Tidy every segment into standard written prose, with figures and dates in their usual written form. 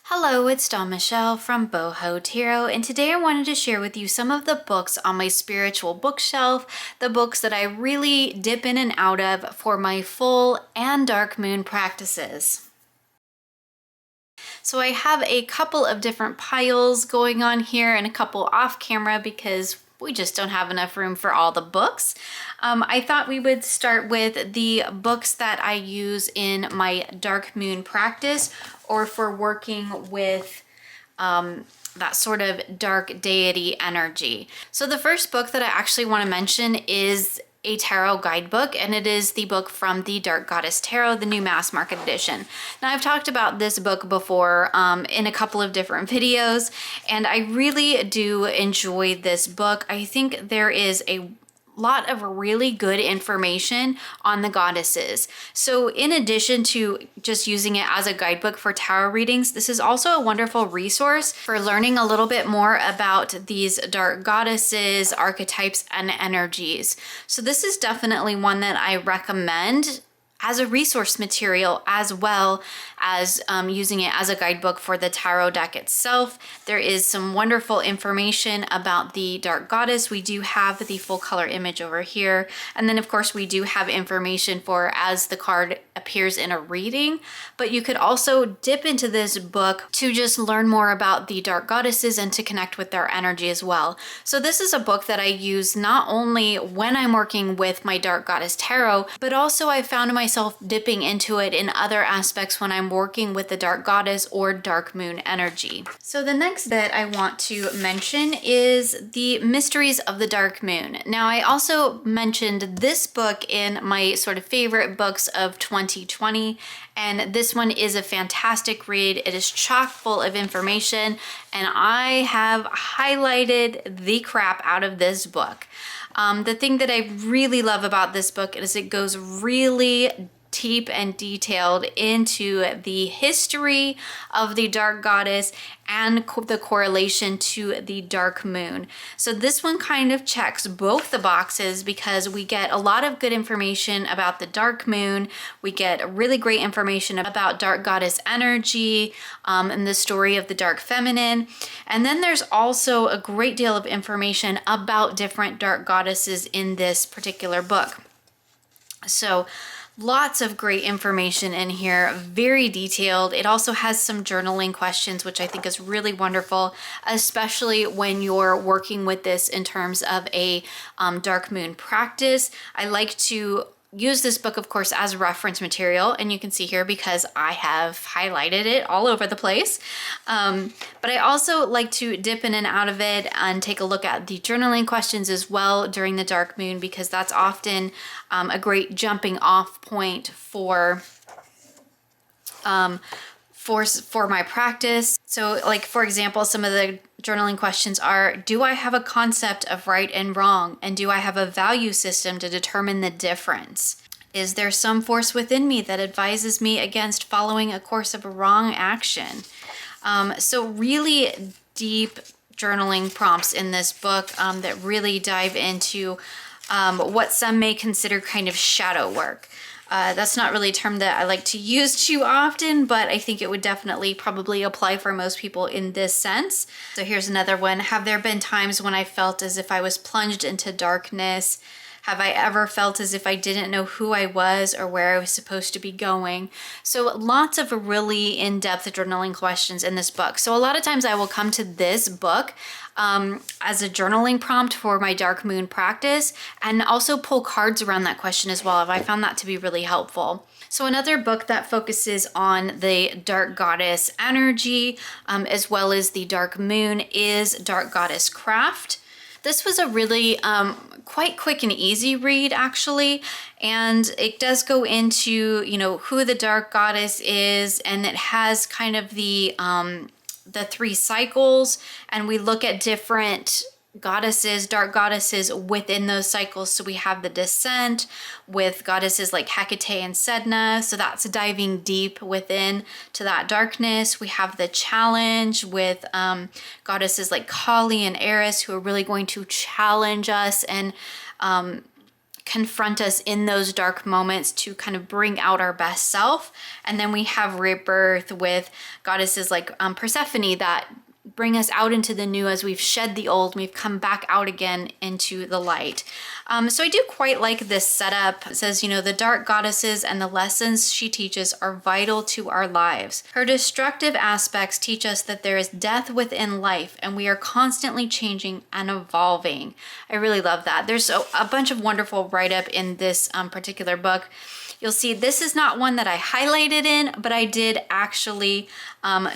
Hello, it's Dawn Michelle from Boho Tarot, and today I wanted to share with you some of the books on my spiritual bookshelf, the books that I really dip in and out of for my full and dark moon practices. So I have a couple of different piles going on here and a couple off camera because we just don't have enough room for all the books. I thought we would start with the books that I use in my dark moon practice or for working with that sort of dark deity energy. So the first book that I actually want to mention is a tarot guidebook, and it is the book from the Dark Goddess Tarot, the new mass market edition. Now, I've talked about this book before in a couple of different videos, and I really do enjoy this book. I think there is a lot of really good information on the goddesses. So in addition to just using it as a guidebook for tarot readings, this is also a wonderful resource for learning a little bit more about these dark goddesses, archetypes, and energies. So this is definitely one that I recommend as a resource material, as well as using it as a guidebook for the tarot deck itself. There is some wonderful information about the dark goddess. We do have the full color image over here. And then of course we do have information for as the card appears in a reading, but you could also dip into this book to just learn more about the dark goddesses and to connect with their energy as well. So this is a book that I use not only when I'm working with my dark goddess tarot, but also I found myself dipping into it in other aspects when I'm working with the dark goddess or dark moon energy. So the next bit I want to mention is the mysteries of the dark moon. Now, I also mentioned this book in my sort of favorite books of 2020, and this one is a fantastic read. It is chock full of information, and I have highlighted the crap out of this book. The thing that I really love about this book is it goes really deep and detailed into the history of the dark goddess and the correlation to the dark moon. So this one kind of checks both the boxes because we get a lot of good information about the dark moon. We get really great information about dark goddess energy and the story of the dark feminine. And then there's also a great deal of information about different dark goddesses in this particular book. So lots of great information in here, very detailed. It also has some journaling questions, which I think is really wonderful, especially when you're working with this in terms of a dark moon practice. I like to use this book, of course, as reference material, and you can see here because I have highlighted it all over the place. But I also like to dip in and out of it and take a look at the journaling questions as well during the dark moon, because that's often a great jumping off point for my practice. So like, for example, some of the journaling questions are, do I have a concept of right and wrong? And do I have a value system to determine the difference? Is there some force within me that advises me against following a course of a wrong action? So really deep journaling prompts in this book that really dive into what some may consider kind of shadow work. That's not really a term that I like to use too often, but I think it would definitely probably apply for most people in this sense. So here's another one. Have there been times when I felt as if I was plunged into darkness? Have I ever felt as if I didn't know who I was or where I was supposed to be going? So lots of really in-depth journaling questions in this book. So a lot of times I will come to this book as a journaling prompt for my dark moon practice, and also pull cards around that question as well. I found that to be really helpful. So another book that focuses on the dark goddess energy as well as the dark moon is Dark Goddess Craft. This was a really quite quick and easy read, actually, and it does go into, you know, who the dark goddess is, and it has kind of the 3 cycles, and we look at different goddesses, dark goddesses within those cycles. So we have the descent with goddesses like Hekate and Sedna, so that's diving deep within to that darkness. We have the challenge with goddesses like Kali and Eris, who are really going to challenge us and confront us in those dark moments to kind of bring out our best self. And then we have rebirth with goddesses like Persephone that bring us out into the new as we've shed the old and we've come back out again into the light. So I do quite like this setup. It says, the dark goddesses and the lessons she teaches are vital to our lives. Her destructive aspects teach us that there is death within life and we are constantly changing and evolving. I really love that. There's a bunch of wonderful write-up in this particular book. You'll see this is not one that I highlighted in, but I did actually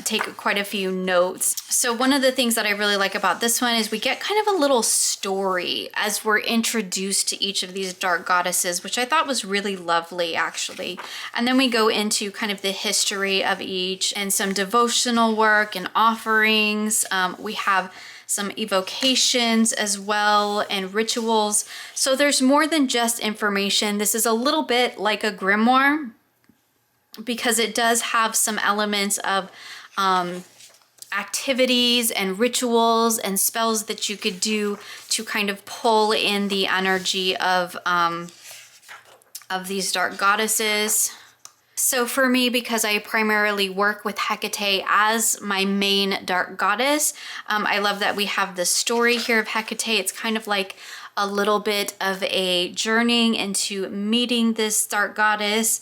take quite a few notes. So one of the things that I really like about this one is we get kind of a little story as we're introduced to each of these dark goddesses, which I thought was really lovely actually. And then we go into kind of the history of each and some devotional work and offerings. We have some evocations as well and rituals. So there's more than just information. This is a little bit like a grimoire because it does have some elements of activities and rituals and spells that you could do to kind of pull in the energy of these dark goddesses. So for me, because I primarily work with Hekate as my main dark goddess, I love that we have the story here of Hekate. It's kind of like a little bit of a journeying into meeting this dark goddess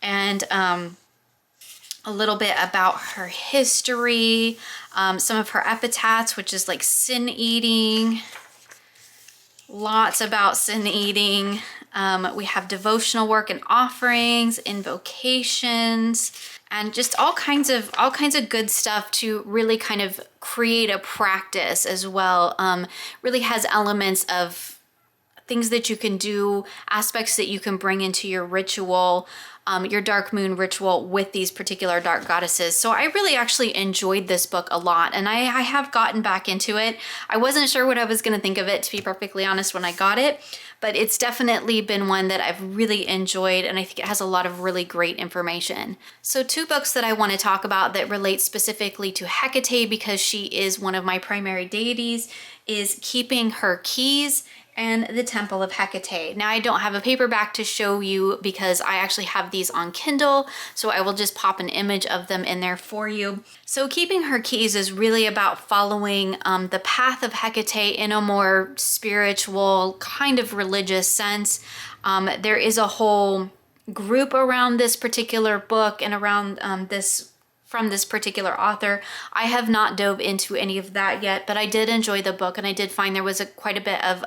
and a little bit about her history, some of her epitaphs, which is like sin eating, lots about sin eating. We have devotional work and offerings, invocations, and just all kinds of good stuff to really kind of create a practice as well. Really has elements of things that you can do, aspects that you can bring into your ritual, your dark moon ritual with these particular dark goddesses. So I really actually enjoyed this book a lot, and I have gotten back into it. I wasn't sure what I was going to think of it, to be perfectly honest, when I got it, but it's definitely been one that I've really enjoyed, and I think it has a lot of really great information. So 2 books that I want to talk about that relate specifically to Hekate because she is one of my primary deities is Keeping Her Keys and the Temple of Hekate. Now I don't have a paperback to show you because I actually have these on Kindle, so I will just pop an image of them in there for you. So Keeping Her Keys is really about following the path of Hekate in a more spiritual, kind of religious sense. There is a whole group around this particular book and around from this particular author. I have not dove into any of that yet, but I did enjoy the book and I did find there was quite a bit of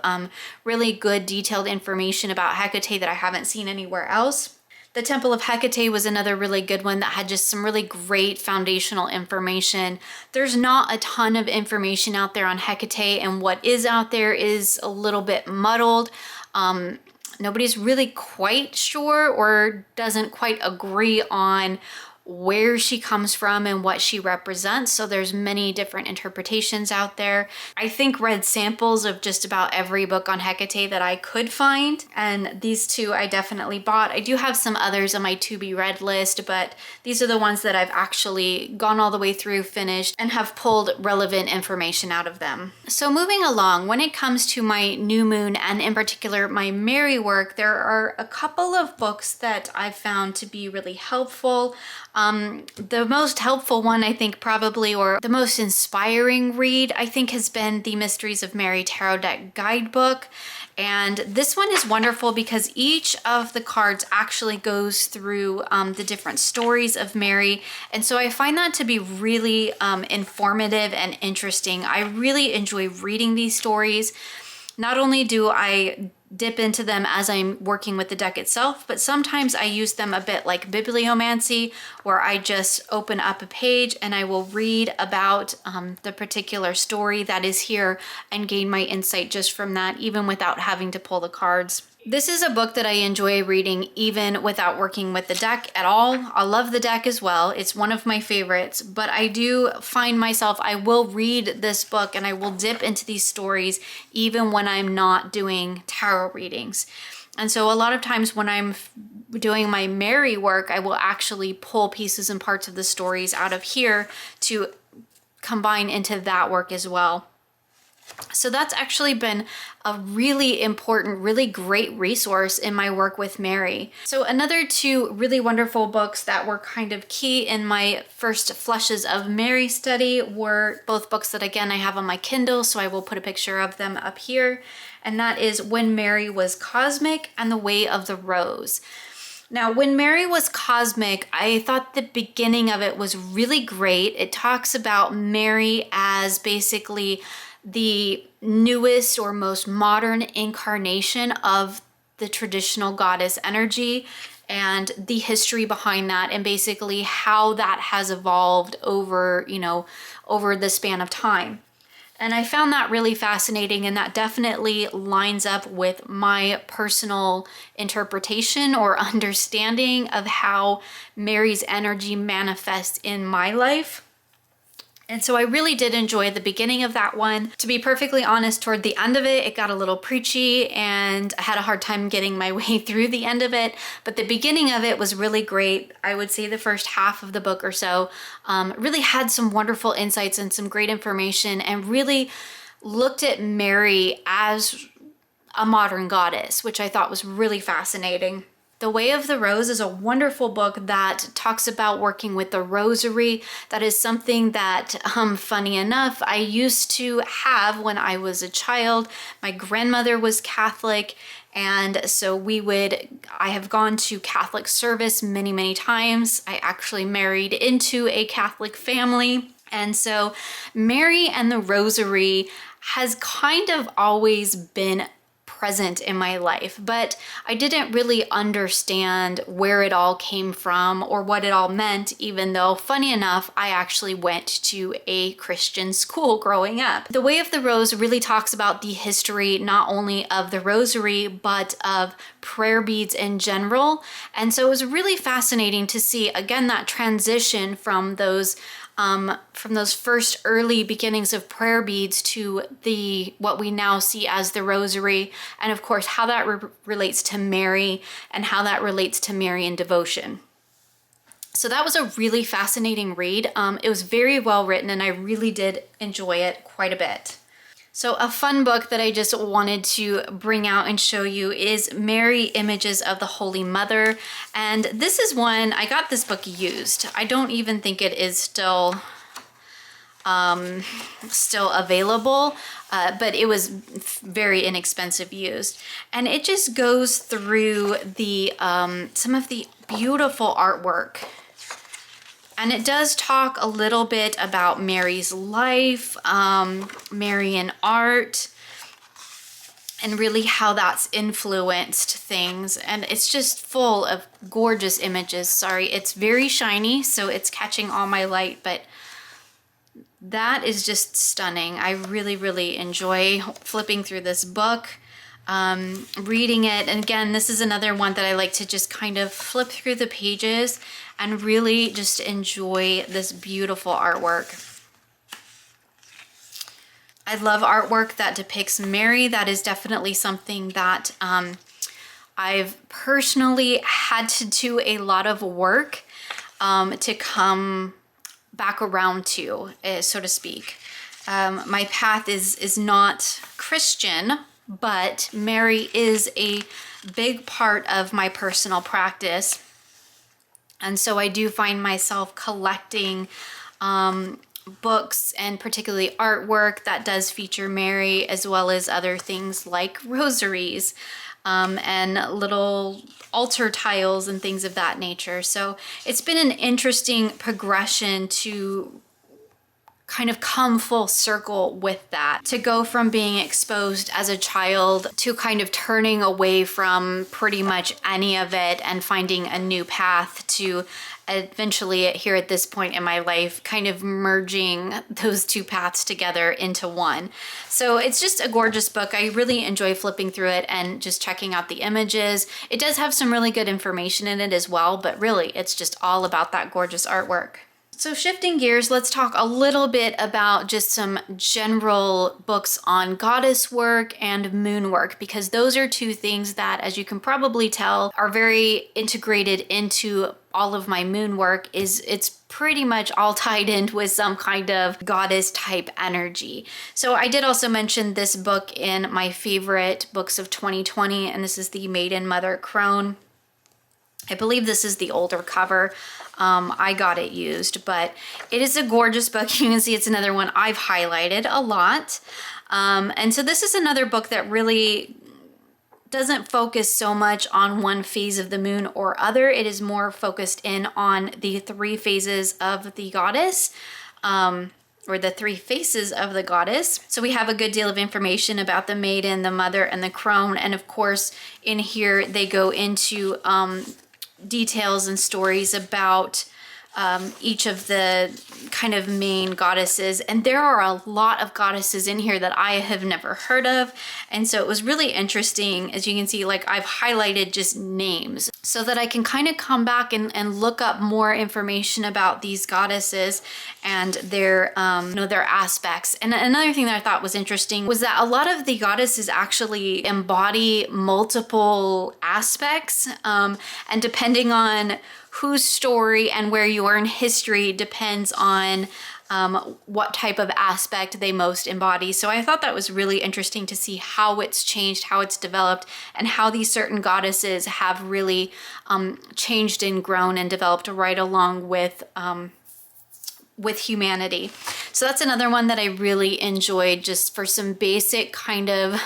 really good detailed information about Hekate that I haven't seen anywhere else. The Temple of Hekate was another really good one that had just some really great foundational information. There's not a ton of information out there on Hekate, and what is out there is a little bit muddled. Nobody's really quite sure or doesn't quite agree on where she comes from and what she represents. So there's many different interpretations out there. I think read samples of just about every book on Hekate that I could find, and these 2 I definitely bought. I do have some others on my to be read list, but these are the ones that I've actually gone all the way through, finished, and have pulled relevant information out of them. So moving along, when it comes to my new moon and in particular my Mary work, there are a couple of books that I've found to be really helpful. The most helpful one, I think probably, or the most inspiring read, I think has been the Mysteries of Mary Tarot Deck Guidebook. And this one is wonderful because each of the cards actually goes through the different stories of Mary. And so I find that to be really informative and interesting. I really enjoy reading these stories. Not only do I dip into them as I'm working with the deck itself, but sometimes I use them a bit like bibliomancy, where I just open up a page and I will read about the particular story that is here and gain my insight just from that, even without having to pull the cards. This is a book that I enjoy reading even without working with the deck at all. I love the deck as well. It's one of my favorites, but I do find myself, I will read this book and I will dip into these stories even when I'm not doing tarot readings. And so a lot of times when I'm doing my Mary work, I will actually pull pieces and parts of the stories out of here to combine into that work as well. So that's actually been a really important, really great resource in my work with Mary. So another two really wonderful books that were kind of key in my first flushes of Mary study were both books that, again, I have on my Kindle, so I will put a picture of them up here. And that is When Mary Was Cosmic and The Way of the Rose. Now, When Mary Was Cosmic, I thought the beginning of it was really great. It talks about Mary as basically the newest or most modern incarnation of the traditional goddess energy and the history behind that, and basically how that has evolved over, over the span of time. And I found that really fascinating, and that definitely lines up with my personal interpretation or understanding of how Mary's energy manifests in my life. And so I really did enjoy the beginning of that one. To be perfectly honest, toward the end of it, it got a little preachy and I had a hard time getting my way through the end of it. But the beginning of it was really great. I would say the first half of the book or so really had some wonderful insights and some great information, and really looked at Mary as a modern goddess, which I thought was really fascinating. The Way of the Rose is a wonderful book that talks about working with the rosary. That is something that, funny enough, I used to have when I was a child. My grandmother was Catholic, and so I have gone to Catholic service many, many times. I actually married into a Catholic family. And so Mary and the rosary has kind of always been present in my life, but I didn't really understand where it all came from or what it all meant, even though, funny enough, I actually went to a Christian school growing up. The Way of the Rose really talks about the history not only of the rosary, but of prayer beads in general. And so it was really fascinating to see, again, that transition from those first early beginnings of prayer beads to what we now see as the rosary, and of course how that relates to Mary and how that relates to Marian devotion. So that was a really fascinating read. It was very well written and I really did enjoy it quite a bit. So a fun book that I just wanted to bring out and show you is Mary, Images of the Holy Mother. And this is one, I got this book used. I don't even think it is still available, but it was very inexpensive used. And it just goes through some of the beautiful artwork. And it does talk a little bit about Mary's life, Marian art, and really how that's influenced things. And it's just full of gorgeous images. Sorry, it's very shiny, so it's catching all my light, but that is just stunning. I really, really enjoy flipping through this book, reading it. And again, this is another one that I like to just kind of flip through the pages and really just enjoy this beautiful artwork. I love artwork that depicts Mary. That is definitely something that I've personally had to do a lot of work to come back around to, so to speak. My path is not Christian, but Mary is a big part of my personal practice. And so I do find myself collecting books and particularly artwork that does feature Mary, as well as other things like rosaries and little altar tiles and things of that nature. So it's been an interesting progression to kind of come full circle with that, to go from being exposed as a child to kind of turning away from pretty much any of it and finding a new path, to eventually here at this point in my life kind of merging those two paths together into one. So it's just a gorgeous book. I really enjoy flipping through it and just checking out the images. It does have some really good information in it as well, but really it's just all about that gorgeous artwork. So shifting gears, let's talk a little bit about just some general books on goddess work and moon work, because those are two things that, as you can probably tell, are very integrated into all of my moon work. It's pretty much all tied in with some kind of goddess type energy. So I did also mention this book in my favorite books of 2020, and this is the Maiden Mother Crone. I believe this is the older cover. I got it used, but it is a gorgeous book. You can see it's another one I've highlighted a lot. And so this is another book that really doesn't focus so much on one phase of the moon or other. It is more focused in on the 3 phases of the goddess, or the 3 faces of the goddess. So we have a good deal of information about the Maiden, the Mother, and the Crone. And of course, in here, they go into details and stories about each of the kind of main goddesses. And there are a lot of goddesses in here that I have never heard of. And so it was really interesting. As you can see, like I've highlighted just names so that I can kind of come back and look up more information about these goddesses and their, their aspects. And another thing that I thought was interesting was that a lot of the goddesses actually embody multiple aspects. And depending on whose story and where you are in history depends on what type of aspect they most embody. So I thought that was really interesting to see how it's changed, how it's developed, and how these certain goddesses have really changed and grown and developed right along with humanity. So that's another one that I really enjoyed, just for some basic kind of,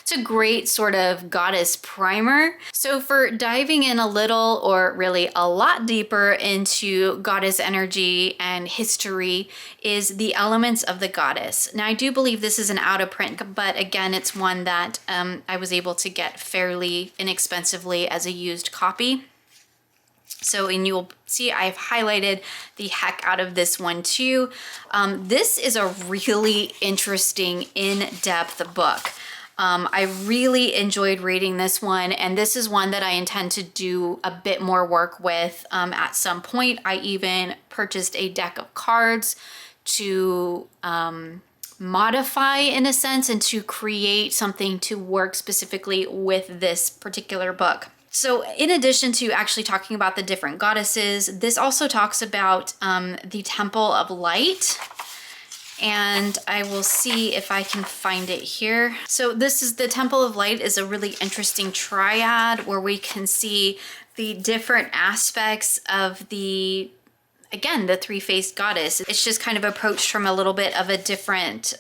it's a great sort of goddess primer. So for diving in a little, or really a lot deeper into goddess energy and history, is The Elements of the Goddess. Now I do believe this is an out of print, but again, it's one that I was able to get fairly inexpensively as a used copy. So, and you'll see I've highlighted the heck out of this one too. This is a really interesting, in-depth book. I really enjoyed reading this one, and this is one that I intend to do a bit more work with at some point. I even purchased a deck of cards to modify in a sense and to create something to work specifically with this particular book. So in addition to actually talking about the different goddesses, this also talks about the Temple of Light. And I will see if I can find it here. So this is the Temple of Light, is a really interesting triad where we can see the different aspects of the, again, the 3-faced goddess. It's just kind of approached from a little bit of a different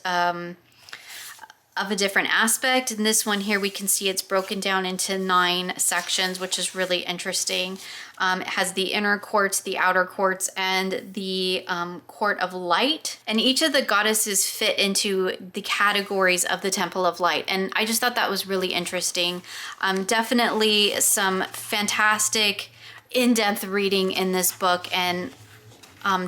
aspect. In this one here, we can see it's broken down into 9 sections, which is really interesting. It has the inner courts, the outer courts, and the court of light. And each of the goddesses fit into the categories of the Temple of Light. And I just thought that was really interesting. Definitely some fantastic in-depth reading in this book, and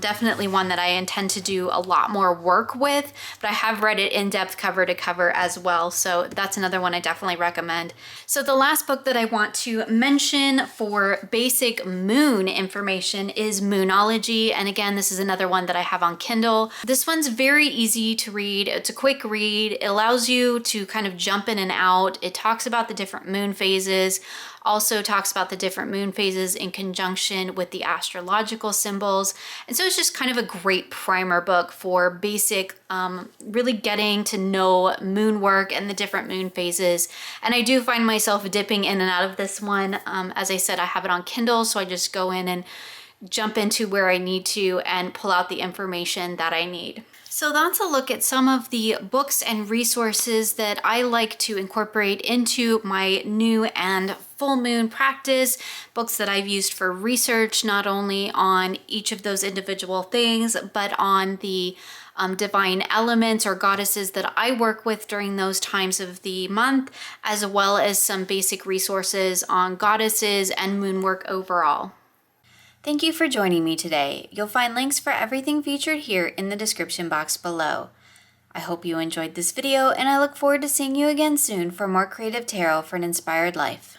definitely one that I intend to do a lot more work with, but I have read it in depth cover to cover as well. So that's another one I definitely recommend. So the last book that I want to mention for basic moon information is Moonology. And again, this is another one that I have on Kindle. This one's very easy to read. It's a quick read. It allows you to kind of jump in and out. It talks about the different moon phases, also talks about the different moon phases in conjunction with the astrological symbols. And so it's just kind of a great primer book for basic, really getting to know moon work and the different moon phases. And I do find myself dipping in and out of this one. As I said, I have it on Kindle, so I just go in and jump into where I need to and pull out the information that I need. So that's a look at some of the books and resources that I like to incorporate into my new and full moon practice, books that I've used for research, not only on each of those individual things, but on the divine elements or goddesses that I work with during those times of the month, as well as some basic resources on goddesses and moon work overall. Thank you for joining me today. You'll find links for everything featured here in the description box below. I hope you enjoyed this video, and I look forward to seeing you again soon for more creative tarot for an inspired life.